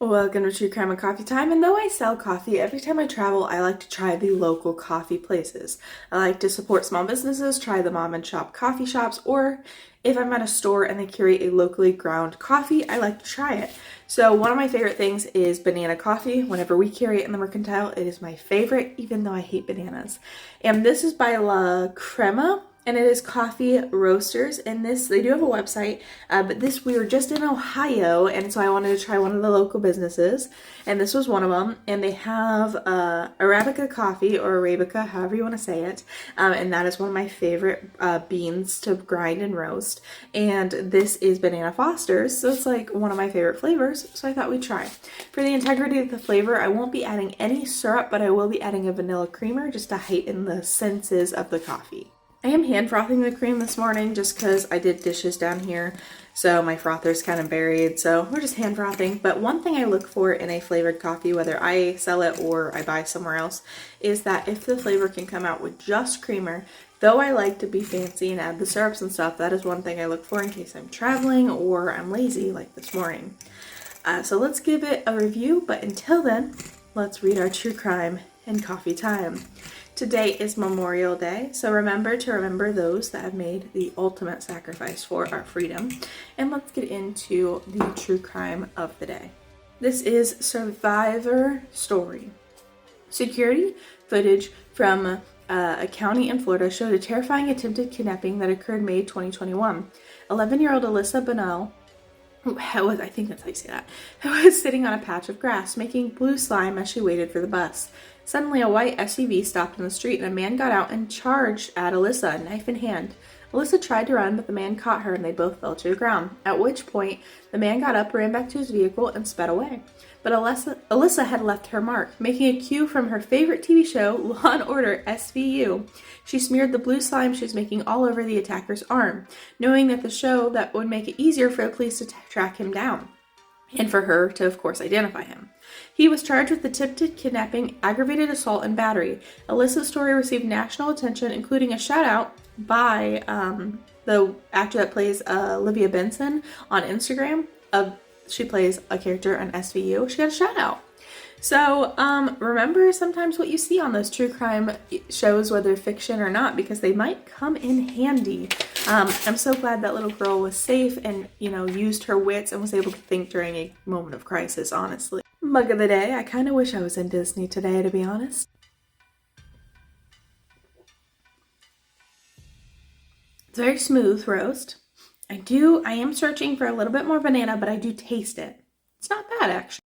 Welcome to True Crime and Coffee Time. And though I sell coffee, every time I travel, I like to try the local coffee places. I like to support small businesses, try the mom and shop coffee shops, or if I'm at a store and they carry a locally ground coffee, I like to try it. So one of my favorite things is banana coffee. Whenever we carry it in the Mercantile, it is my favorite, even though I hate bananas. And this is by La Crema. And it is coffee roasters, and they do have a website, but we were just in Ohio, and so I wanted to try one of the local businesses, and this was one of them. And they have Arabica coffee, or Arabica, however you want to say it, and that is one of my favorite beans to grind and roast. And this is Banana Foster's, so it's like one of my favorite flavors, so I thought we'd try. For the integrity of the flavor, I won't be adding any syrup, but I will be adding a vanilla creamer just to heighten the senses of the coffee. I am hand frothing the cream this morning just because I did dishes down here, so my frother's kind of buried, so we're just hand frothing. But one thing I look for in a flavored coffee, whether I sell it or I buy somewhere else, is that if the flavor can come out with just creamer, though I like to be fancy and add the syrups and stuff, that is one thing I look for in case I'm traveling or I'm lazy like this morning. So let's give it a review, but until then, let's read our true crime and coffee time. Today is Memorial Day, so remember those that have made the ultimate sacrifice for our freedom. And let's get into the true crime of the day. This is Survivor Story. Security footage from a county in Florida showed a terrifying attempted kidnapping that occurred May 2021. 11-year-old Alyssa Bonnell, I think that's how you say that, who was sitting on a patch of grass making blue slime as she waited for the bus. Suddenly, a white SUV stopped in the street and a man got out and charged at Alyssa, knife in hand. Alyssa tried to run, but the man caught her and they both fell to the ground, at which point the man got up, ran back to his vehicle, and sped away. But Alyssa had left her mark, making a cue from her favorite TV show, Law & Order SVU. She smeared the blue slime she was making all over the attacker's arm, knowing that the show that would make it easier for the police to track him down, and for her to, of course, identify him. He was charged with attempted kidnapping, aggravated assault, and battery. Alyssa's story received national attention, including a shout-out by the actor that plays Olivia Benson on Instagram. She plays a character on SVU. She got a shout-out. So remember sometimes what you see on those true crime shows, whether fiction or not, because they might come in handy. I'm so glad that little girl was safe and, used her wits and was able to think during a moment of crisis, honestly. Mug of the day. I kind of wish I was in Disney today, to be honest. It's very smooth roast. I am searching for a little bit more banana, but I do taste it. It's not bad, actually.